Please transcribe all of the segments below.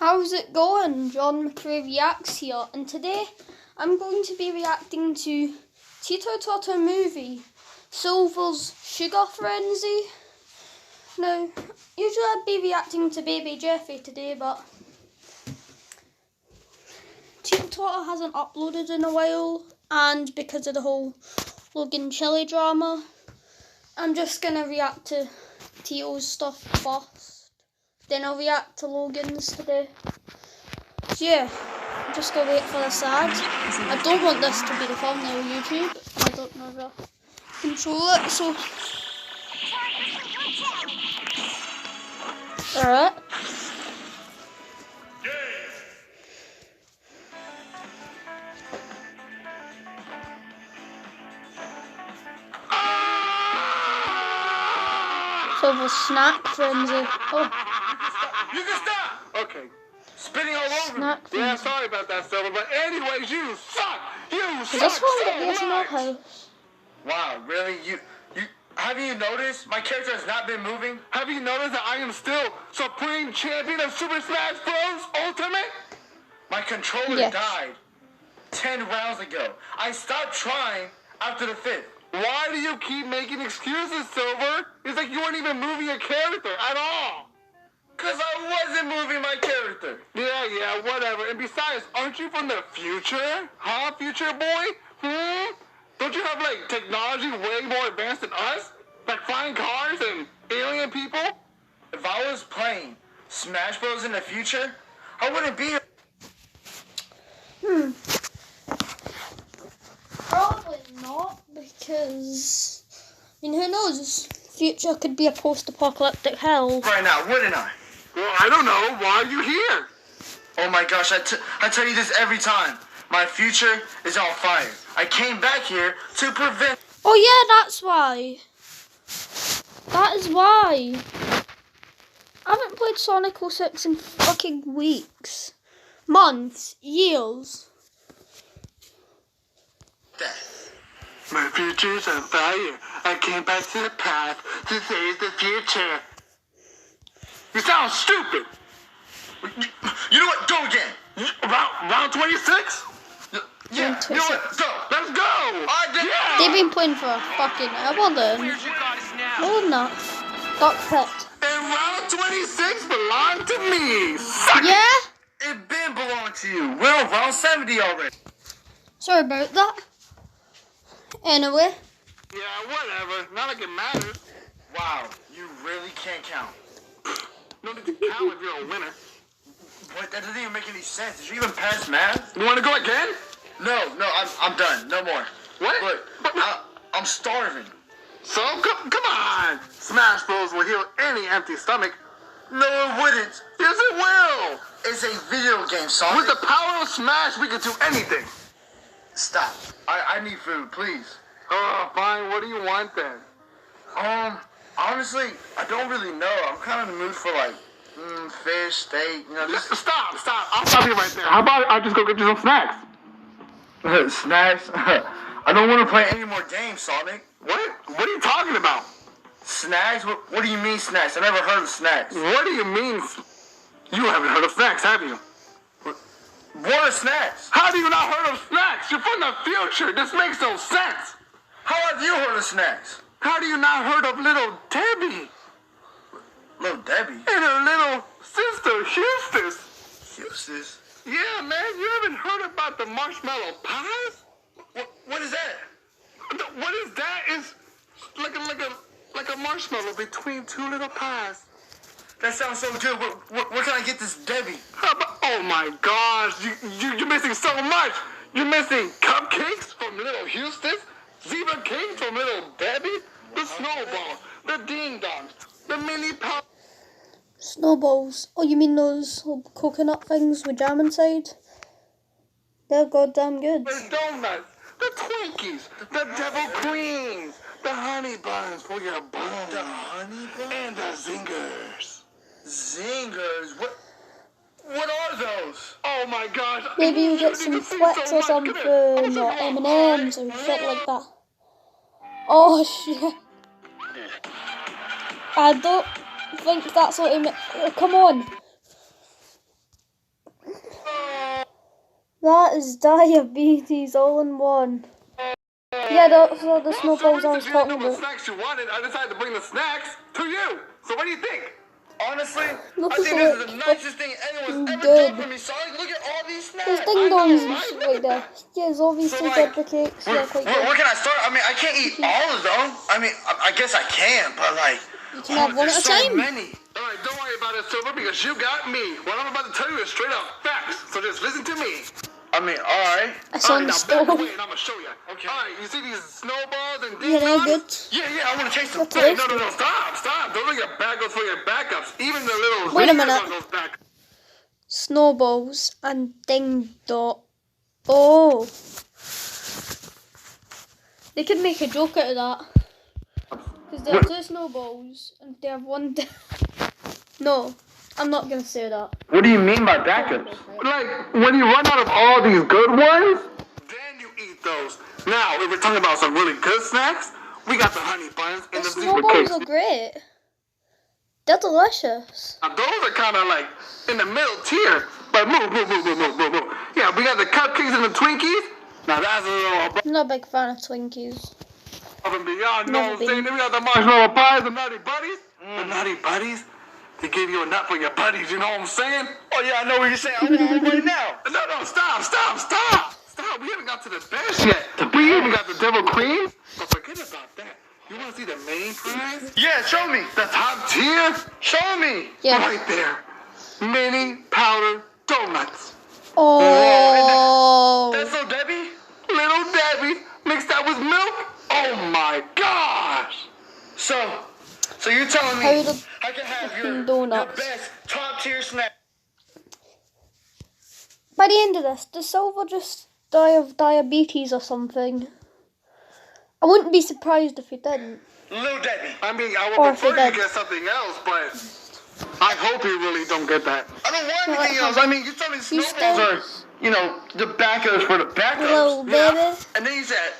How's it going? John McRae Reacts here, and today I'm going to be reacting to Tito Toto movie, Silver's Sugar Frenzy. Now, usually I'd be reacting to Baby Jeffy today, but Tito Toto hasn't uploaded in a while, and because of the whole Logan Chili drama, I'm just going to react to Tito's stuff first. Then I'll react to Logan's today. So yeah, I'm just gonna wait for this ad. I don't want this to be the thumbnail of YouTube. I don't know how to control it, so alright. So the snack frenzy. Oh. You can stop! Okay. Spitting all over Snack me. Yeah, sorry about that, Silver, but anyways, you suck! You suck! Is this one so at the ASMR house? Wow, really? You have you noticed my character has not been moving? Have you noticed that I am still Supreme Champion of Super Smash Bros. Ultimate? My controller died 10 rounds ago. I stopped trying after the 5th. Why do you keep making excuses, Silver? It's like you weren't even moving your character at all. Because I wasn't moving my character. Yeah, whatever. And besides, aren't you from the future? Huh, future boy? Don't you have, like, technology way more advanced than us? Like flying cars and alien people? If I was playing Smash Bros. In the future, I wouldn't be here. Probably not, because, I mean, who knows? Future could be a post-apocalyptic hell. Right now, wouldn't I? Well, I don't know. Why are you here? Oh my gosh, I tell you this every time. My future is on fire. I came back here to prevent... Oh yeah, that's why. That is why. I haven't played Sonic 06 in fucking weeks. Months. Years. Death. My future's on fire. I came back to the past to save the future. You sound stupid. You know what? Go again. Round 26? Yeah. 26. You know what? Go. Let's go. Yeah. They've been playing for a fucking hour then. Where's your goddess now? No, not. Dark Pit. And round 26 belonged to me. Suck Yeah? It been belonged to you. We're on round 70 already. Sorry about that. Anyway. Yeah, whatever. Not like it matters. Wow, you really can't count. No need to count if you're a winner. What? That doesn't even make any sense. Did you even pass math? You want to go again? No, I'm done. No more. What? Look, I'm starving. So, come on. Smash Bros. Will heal any empty stomach. No, it wouldn't. Yes, it will. It's a video game, Sonic. With the power of Smash, we can do anything. Stop. I need food, please. Oh, fine. What do you want then? Honestly, I don't really know. I'm kind of in the mood for like fish, steak, you know. Just... Stop. I'll stop you right there. How about I just go get you some snacks? Snacks? I don't want to play any more games, Sonic. What? What are you talking about? Snacks? What do you mean snacks? I never heard of snacks. What do you mean? You haven't heard of snacks, have you? What are snacks? How do you not heard of snacks? You're from the future. This makes no sense. How have you heard of snacks? How do you not heard of Little Debbie? Little Debbie? And her little sister, Hustis. Hustis? Yeah, man. You haven't heard about the marshmallow pies? What is that? What is that? It's like a marshmallow between two little pies. That sounds so good. Where can I get this Debbie? Oh my gosh, you're missing so much. You're missing cupcakes from Little Hustis, zebra cake from Little Debbie, the snowball, the ding dongs, the mini pop. Snowballs. Oh, you mean those coconut things with jam inside? They're goddamn good. The donuts, the Twinkies, the devil queens, the honey buns for your bones. The honey buns? And the zingers. Zingers? What are those? Oh my gosh. Maybe you get some Twix or something, or M&M's or shit like that. Oh shit. I don't think that's what he meant. Come on. That is diabetes all in one. Yeah, those are the snowballs I was talking about. Snacks you wanted, I decided to bring the snacks to you. So what do you think? Honestly, Those I think look this is the nicest thing anyone's ever good. done for me, Sonic. Look at all these snacks. There's ding dongs Look right at there. that. Yes, obviously So, like, Cadbury cakes. Yeah, quite good. Where can I start? I mean, I can't eat all of them. I mean, I guess I can, but like, You can have one at a so time. many. All right, don't worry about it, Silver, because you got me. What I'm about to tell you is straight up facts. So just listen to me. I mean, all right. It's on the Now back stove. away and I'm gonna show you. Okay. All right, you see these snowballs and Yeah, they're good. Yeah, I want to taste them. They're No, stop. Those are your backups for your backups. Even the little Wait a zingers minute. on those backups. Snowballs and ding dot. Oh. They could make a joke out of that. Because there are two snowballs and they have one. No, I'm not going to say that. What do you mean by backups? Like, when you run out of all these good ones, then you eat those. Now, if we're talking about some really good snacks, we got the honey buns and The the zebra snowballs cakes. are great. They're delicious. Now, those are kind of like in the middle tier, but move. Yeah, we got the cupcakes and the Twinkies. Now, that's a little I'm not a big fan of Twinkies. above and beyond. You know Never what I'm saying? been. Then we got the marshmallow pies, the nutty buddies. The nutty buddies? They give you a nut for your buddies, you know what I'm saying? Oh, yeah, I know what you're saying. I want one right now. No, stop. We haven't got to the best yet. We even got the devil cream. But forget about that. You want to see the main prize? Yeah, show me. The top tier? Show me. Yeah. Right there. Mini powder donuts. Oh. That's Little Debbie? Little Debbie mixed that with milk? Oh, my gosh. So you're telling me Powdered I can have your donuts. best top tier snack? By the end of this, does Silver just die of diabetes or something? I wouldn't be surprised if he didn't. Little Debbie. I mean, I Or would if he prefer you did. get something else, but I hope you really don't get that. I don't want anything else. I mean, you told me You snowballs are, the backups for the backups. Little baby. And then you said,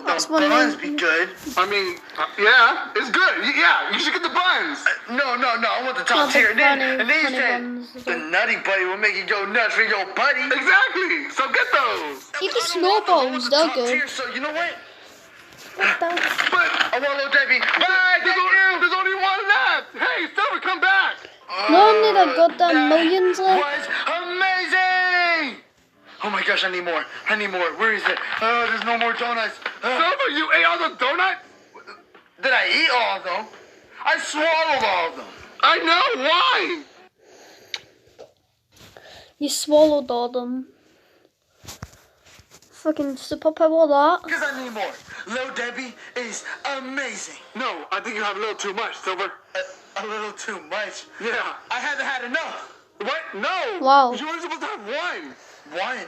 That's the one buns of be good. I mean, yeah, it's good. Yeah, you should get the buns. No, I want the top Not tier. the And then you honey said, buns as the well. nutty buddy will make you go nuts for your buddy. Exactly. So get those. Eat the I don't want those. I snowballs, want the they're top good. tier, so you know what? What the? But I want Little Debbie. Bye, there's only one left. Hey, Silver, come back. No need a goddamn millions left. Was amazing. Oh my gosh, I need more. Where is it? There's no more donuts. Silver, you ate all the donuts? Did I eat all of them? I swallowed all of them. I know, why? You swallowed all them. Fucking super power that. Because I need more. Little Debbie is amazing. No, I think you have a little too much, Silver. A little too much? Yeah. I haven't had enough. What? No. Wow. You were supposed to have one. One?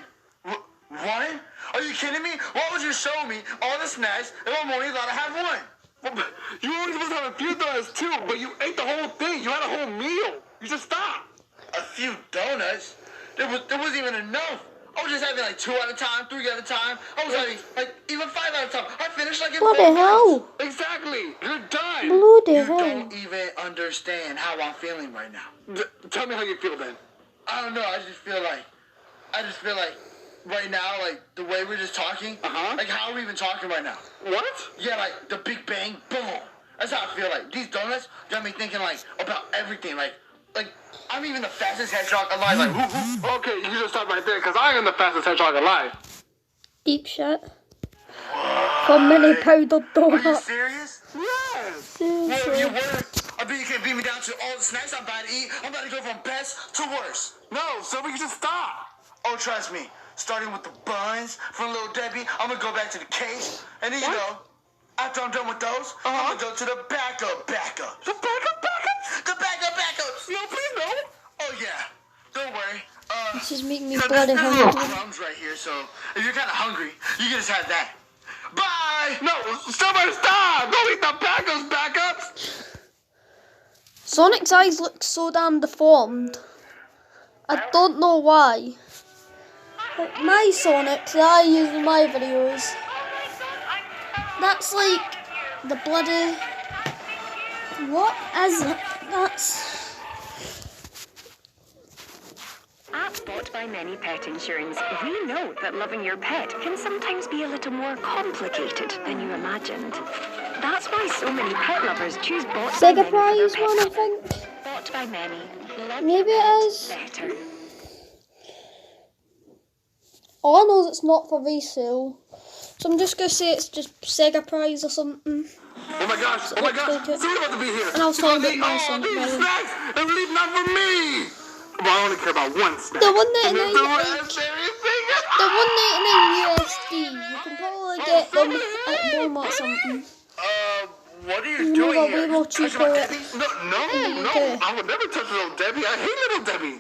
Are you kidding me? Why would you show me all the snacks if I'm only allowed to have one? Well, you were only supposed to have a few donuts too, but you ate the whole thing. You had a whole meal. You just stopped. A few donuts? There wasn't even enough. I was just having like 2 at a time, 3 at a time. I was having like even 5 at a time. I finished like in 4 What the hell? minutes. Exactly. You're done. Bloody You hell. don't even understand how I'm feeling right now. Tell me how you feel then. I don't know. I just feel like right now, like the way we're just talking. Like how are we even talking right now? What? Yeah, like the Big Bang, boom. That's how I feel like. These donuts got me thinking like about everything. Like I'm even the fastest hedgehog alive. Like who? Okay, you just stop right there, cause I am the fastest hedgehog alive. Deep shit. For mini powdered Are you donuts. serious? Yes. Well, if you were, I bet you can't beat me down to all the snacks I'm about to eat. I'm about to go from best to worst. No, so we can just stop. Oh, trust me. Starting with the buns from Little Debbie, I'm gonna go back to the cake, and then after I'm done with those, I'm gonna go to the backup. The backup? The backups. No, please no. Oh yeah. Don't worry. This is making me There's bloody little hungry. crumbs right here, so if you're kind of hungry, you can just have that. Bye. No, somebody stop. Don't eat the backups. Sonic's eyes look so damn deformed. I don't know why. But my Sonic that I use in my videos, that's like the bloody... What is it? That's... Bought by Many Pet Insurance, we know that loving your pet can sometimes be a little more complicated than you imagined. That's why so many pet lovers choose Bought by Sega Many for their Prize pet one, I cover. think. Bought by Many. Love Maybe your it pet is. better. All I know is it's not for resale. So I'm just going to say it's just Sega Prize or something. Oh my gosh, So it looks like it. Someone's about to be here. And I'll tell you about my all Sonic these Melon. snacks and leave none for me. But I only care about one snack. The And $1.99 it's the raspberry finger. the $1.99 USD. You can probably get them at Walmart or something. What are You you know doing they're here? way more Touching cheaper my at Debbie? No. UK. I would never touch Little Debbie. I hate Little Debbie.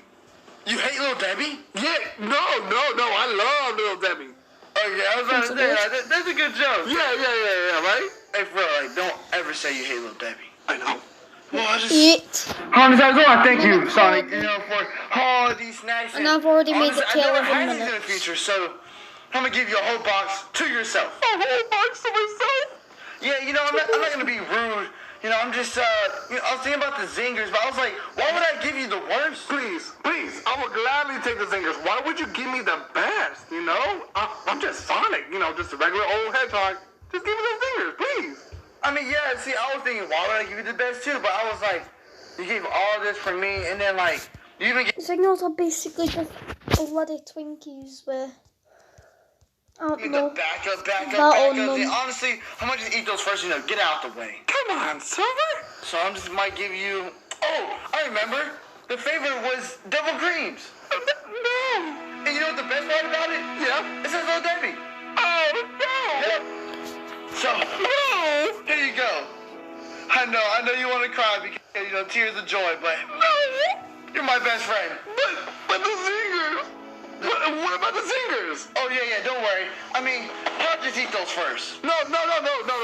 You hate Little Debbie? Yeah. No. I love Little Debbie. Okay, I was about to say, that's a good joke. Yeah, right? Hey, bro, like, don't ever say you hate Little Debbie. I know. Well, I just... Eat. How many times do I thank you, Sonic, for all these snacks? And I've already made it to I never 11 had these in the minutes. future, so I'm going to give you a whole box to yourself. A whole box to myself? Yeah, I'm not going to be rude. I'm just, I was thinking about the zingers, but I was like, why would I give you the worst? Please, I will gladly take the zingers. Why would you give me the best, I'm just Sonic, just a regular old hedgehog. Just give me those zingers, please. I mean, yeah, see, I was thinking, why would I give you the best too? But I was like, you gave all this for me, and then, like, you even get... Signals are basically just bloody Twinkies with... I don't know. Backup. on them. And honestly, I'm gonna just eat those first, get out the way. Come on, Silver. So I'm just might give you... Oh, I remember. The favorite was double creams. No. And you know what the best part about it? Yeah. It says Little Debbie. Oh, no. Yep. So, here you go. I know you want to cry because, tears of joy, but... No. You're my best friend. But the zingers. What about the zingers? Oh, yeah, don't worry. I mean, I'll just eat those first. No,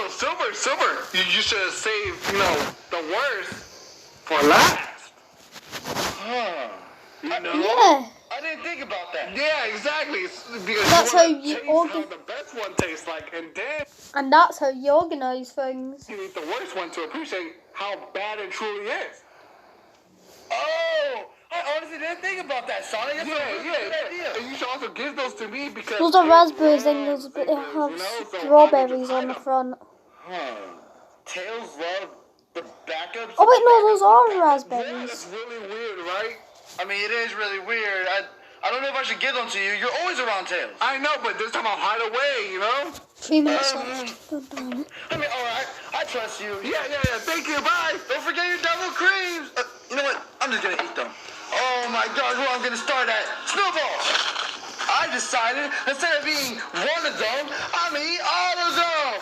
Silver. You should have saved, the worst for last. Yeah. I didn't think about that. Yeah, exactly. Because That's how you how the best one tastes like, and then And that's how you organise things. you eat the worst one to appreciate how bad it truly is. Oh, I honestly didn't think about that, Sonic. That's a good idea. And you should also give those to me because Those are raspberry zingers, but they have strawberries on the front. Tails love the backups. Oh wait, no, those are Yeah, raspberries. that's really weird, right? I mean, it is really weird. I don't know if I should give them to you. You're always around Tails. I know, but this time I'll hide away, 3 minutes left. I mean, all right. I trust you. Yeah. Thank you. Bye. Don't forget your double creams. You know what? I'm just going to eat them. Oh, my gosh. Where I'm going to start at? Snowballs. I decided, instead of eating one of them, I'm going to eat all of them.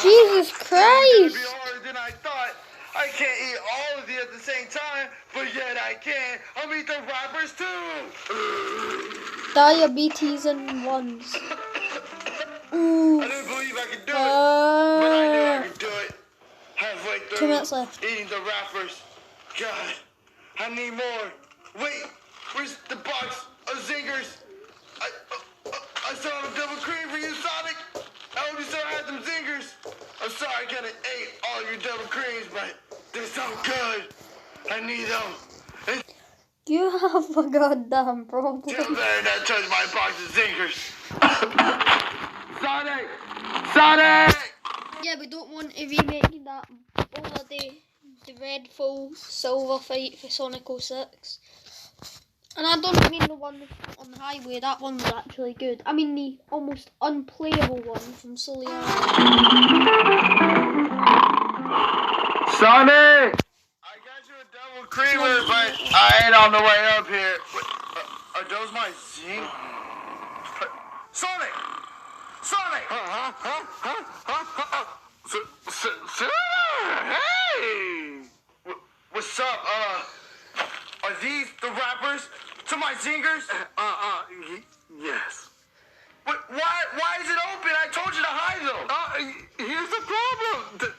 Jesus Christ! It's be harder than I thought. I can't eat all of these at the same time, but yet I can. I'm going to eat the wrappers, too. Diabetes in ones. Ooh. I didn't believe I could do it, but I knew I could do it. Halfway through 2 minutes left. eating the wrappers. God, I need more. Wait, where's the box of zingers? I still have a double cream for you, Sonic. I hope you still had them zingers. I'm sorry I kind of ate all your double creams, but they're so good. I need them. You have a goddamn problem. You better not touch my box of zingers. Sonic! Yeah, we don't want to remake that bloody dreadful silver fight for Sonic 06. And I don't mean the one on the highway, that one was actually good. I mean the almost unplayable one from Sully Sonic! I got you a double creamer, but I ain't on the way up here. Are those my zing? Sonic! Hey! What's up? Are these the wrappers to my zingers? Yes. Why is it open? I told you to hide them. Here's the problem.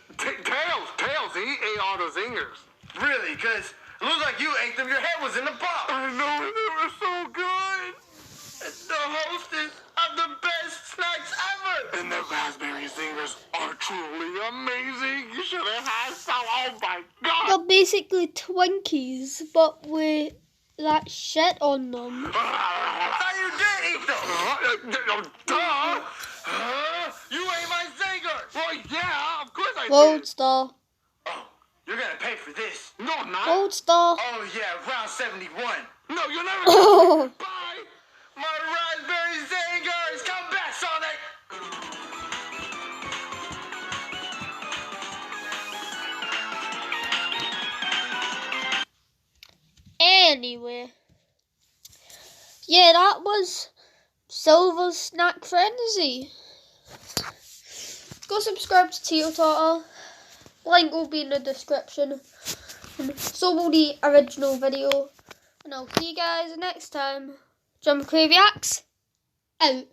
Tails, he ate all the zingers. Really? Because it looks like you ate them. Your head was in the box. I know, they were so good. The hostess of the best snacks ever. And the raspberry zingers are truly amazing. You should have had some. Oh my God. They're basically Twinkies, but with that shit on them. You did eat them! Duh! You ate my Zinger! Well, yeah, of course I Gold did! star. Oh, you're gonna pay for this. No, I'm not. Gold star. Oh, yeah, round 71. No, you'll never Oh. get Bye! My raspberry Zingers! Come back, Sonic! Anyway. Yeah, that was Silver's Snack Frenzy. Go subscribe to Tito Tata. Link will be in the description. And so will the original video. And I'll see you guys next time. John McCravey Axe, out.